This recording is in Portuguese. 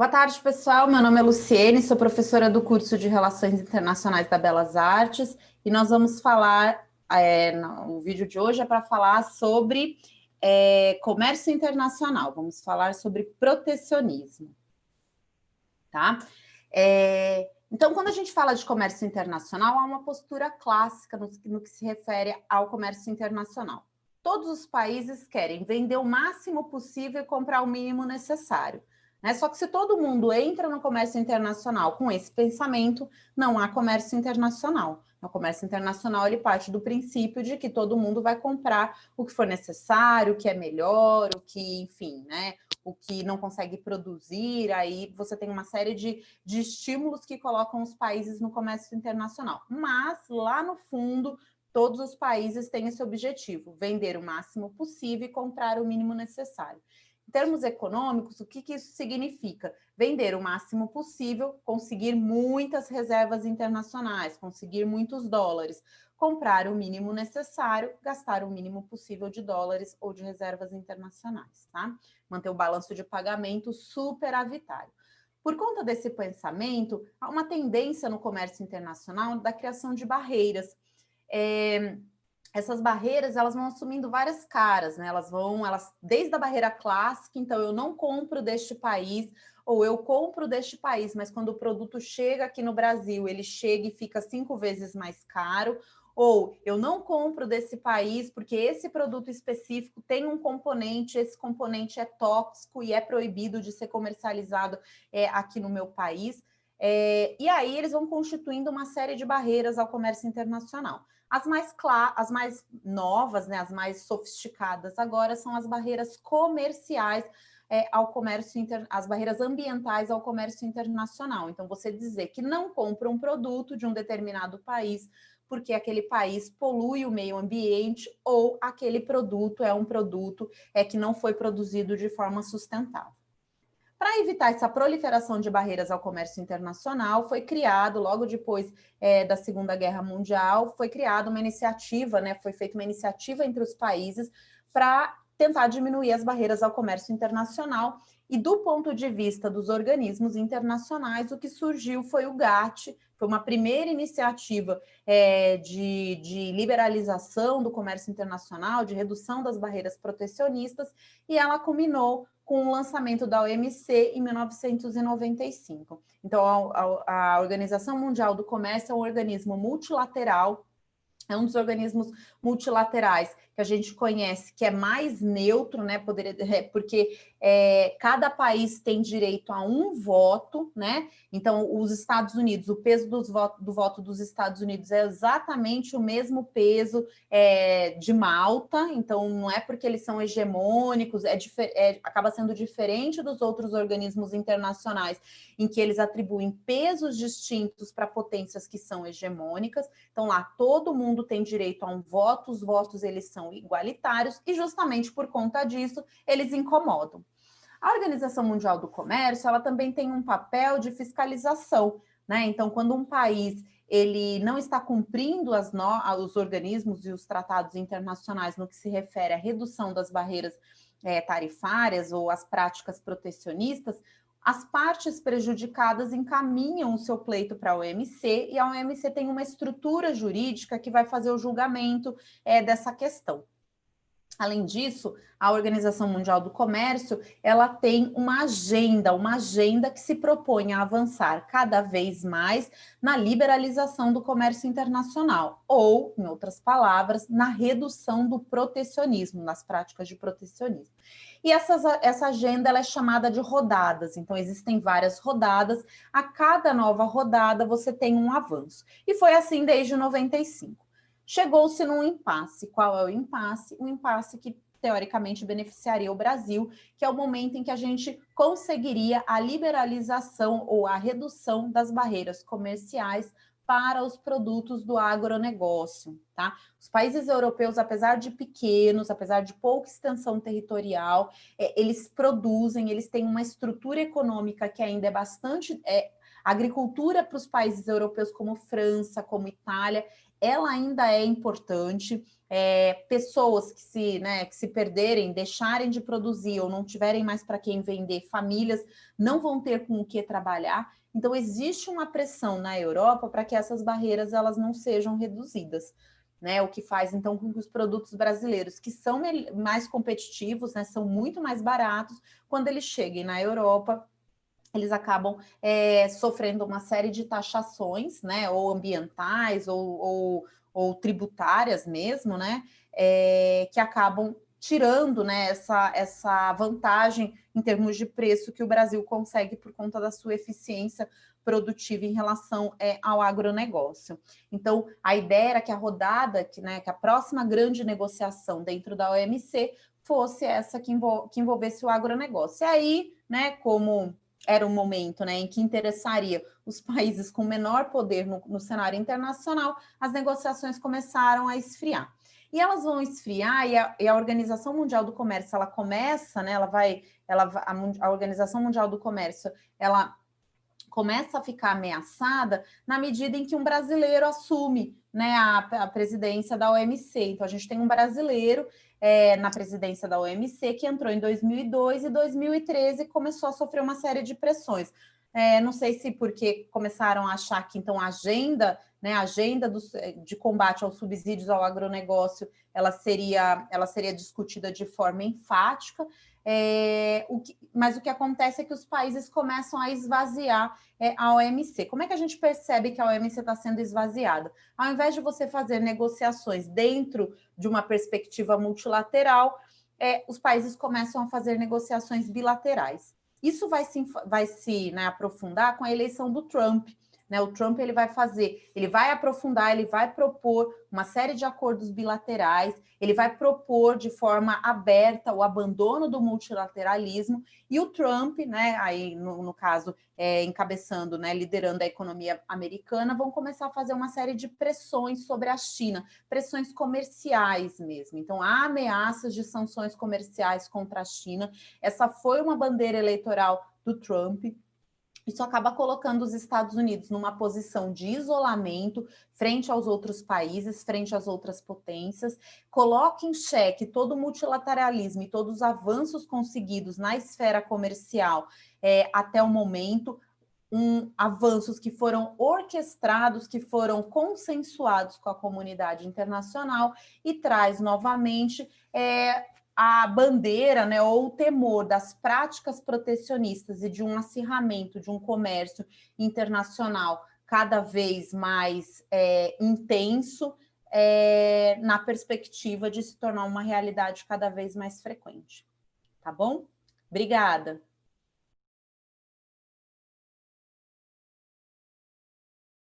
Boa tarde, pessoal. Meu nome é Luciene, sou professora do curso de Relações Internacionais da Belas Artes e nós vamos falar, no vídeo de hoje é para falar sobre comércio internacional. Vamos falar sobre protecionismo, tá? Então, quando a gente fala de comércio internacional, há uma postura clássica no que se refere ao comércio internacional. Todos os países querem vender o máximo possível e comprar o mínimo necessário. Só que se todo mundo entra no comércio internacional com esse pensamento, não há comércio internacional. O comércio internacional ele parte do princípio de que todo mundo vai comprar o que for necessário, o que é melhor, o que, enfim, o que não consegue produzir, aí você tem uma série de estímulos que colocam os países no comércio internacional. Mas, lá no fundo, todos os países têm esse objetivo, vender o máximo possível e comprar o mínimo necessário. Em termos econômicos, o que isso significa? Vender o máximo possível, conseguir muitas reservas internacionais, conseguir muitos dólares, comprar o mínimo necessário, gastar o mínimo possível de dólares ou de reservas internacionais, tá? Manter o balanço de pagamento superavitário. Por conta desse pensamento, há uma tendência no comércio internacional da criação de barreiras. Essas barreiras, elas vão assumindo várias caras, Elas desde a barreira clássica, então eu não compro deste país, ou eu compro deste país, mas quando o produto chega aqui no Brasil, ele chega e fica 5 vezes mais caro, ou eu não compro desse país porque esse produto específico tem um componente, esse componente é tóxico e é proibido de ser comercializado aqui no meu país. E aí eles vão constituindo uma série de barreiras ao comércio internacional. As mais novas, as mais sofisticadas agora são as barreiras comerciais ao comércio, as barreiras ambientais ao comércio internacional. Então, você dizer que não compra um produto de um determinado país porque aquele país polui o meio ambiente ou aquele produto é um produto que não foi produzido de forma sustentável. Para evitar essa proliferação de barreiras ao comércio internacional, foi criado, logo depois da Segunda Guerra Mundial, foi criada uma iniciativa, foi feita uma iniciativa entre os países para tentar diminuir as barreiras ao comércio internacional. E do ponto de vista dos organismos internacionais, o que surgiu foi o GATT, foi uma primeira iniciativa de liberalização do comércio internacional, de redução das barreiras protecionistas, e ela culminou com o lançamento da OMC em 1995. Então, a Organização Mundial do Comércio é um organismo multilateral, é um dos organismos multilaterais que a gente conhece que é mais neutro, porque cada país tem direito a um voto, Então, os Estados Unidos, o peso do voto dos Estados Unidos é exatamente o mesmo peso de Malta, então não é porque eles são hegemônicos, acaba sendo diferente dos outros organismos internacionais, em que eles atribuem pesos distintos para potências que são hegemônicas. Então, lá todo mundo tem direito a um voto, os votos eles são igualitários e justamente por conta disso eles incomodam. A Organização Mundial do Comércio, ela também tem um papel de fiscalização, Então, quando um país ele não está cumprindo os organismos e os tratados internacionais no que se refere à redução das barreiras tarifárias ou às práticas protecionistas, as partes prejudicadas encaminham o seu pleito para a OMC e a OMC tem uma estrutura jurídica que vai fazer o julgamento dessa questão. Além disso, a Organização Mundial do Comércio, ela tem uma agenda que se propõe a avançar cada vez mais na liberalização do comércio internacional, ou, em outras palavras, na redução do protecionismo, nas práticas de protecionismo. E essa agenda ela é chamada de rodadas, então existem várias rodadas, a cada nova rodada você tem um avanço. E foi assim desde 95. Chegou-se num impasse. Qual é o impasse? O impasse que, teoricamente, beneficiaria o Brasil, que é o momento em que a gente conseguiria a liberalização ou a redução das barreiras comerciais para os produtos do agronegócio, tá? Os países europeus, apesar de pequenos, apesar de pouca extensão territorial, eles produzem, eles têm uma estrutura econômica que ainda é bastante... A agricultura para os países europeus como França, como Itália, ela ainda é importante. Pessoas que se perderem, deixarem de produzir ou não tiverem mais para quem vender, famílias não vão ter com o que trabalhar. Então, existe uma pressão na Europa para que essas barreiras elas não sejam reduzidas. Né, o que faz, então, com que os produtos brasileiros, que são mais competitivos, né, são muito mais baratos, quando eles cheguem na Europa, eles acabam sofrendo uma série de taxações, né, ou ambientais, ou tributárias mesmo, né, que acabam tirando, né, essa vantagem em termos de preço que o Brasil consegue por conta da sua eficiência produtiva em relação ao agronegócio. Então, a ideia era que a rodada, que a próxima grande negociação dentro da OMC fosse essa que envolvesse o agronegócio. E aí, né, como era um momento, né, em que interessaria os países com menor poder no cenário internacional, as negociações começaram a esfriar. E elas vão esfriar, e a Organização Mundial do Comércio, ela começa, né, a Organização Mundial do Comércio, ela começa a ficar ameaçada na medida em que um brasileiro assume, né, a presidência da OMC. Então, a gente tem um brasileiro na presidência da OMC que entrou em 2002 e 2013 começou a sofrer uma série de pressões. Não sei se porque começaram a achar que, então, a agenda de combate aos subsídios ao agronegócio, ela seria discutida de forma enfática, mas o que acontece é que os países começam a esvaziar a OMC. Como é que a gente percebe que a OMC está sendo esvaziada? Ao invés de você fazer negociações dentro de uma perspectiva multilateral, os países começam a fazer negociações bilaterais. Isso vai se aprofundar com a eleição do Trump. O Trump ele vai aprofundar, ele vai propor uma série de acordos bilaterais, ele vai propor de forma aberta o abandono do multilateralismo, e o Trump, né, aí no caso, encabeçando, né, liderando a economia americana, vão começar a fazer uma série de pressões sobre a China, pressões comerciais mesmo. Então, há ameaças de sanções comerciais contra a China. Essa foi uma bandeira eleitoral do Trump. Isso acaba colocando os Estados Unidos numa posição de isolamento frente aos outros países, frente às outras potências, coloca em xeque todo o multilateralismo e todos os avanços conseguidos na esfera comercial até o momento, avanços que foram orquestrados, que foram consensuados com a comunidade internacional, e traz novamente a bandeira, né, ou o temor das práticas protecionistas e de um acirramento de um comércio internacional cada vez mais intenso, na perspectiva de se tornar uma realidade cada vez mais frequente. Tá bom? Obrigada.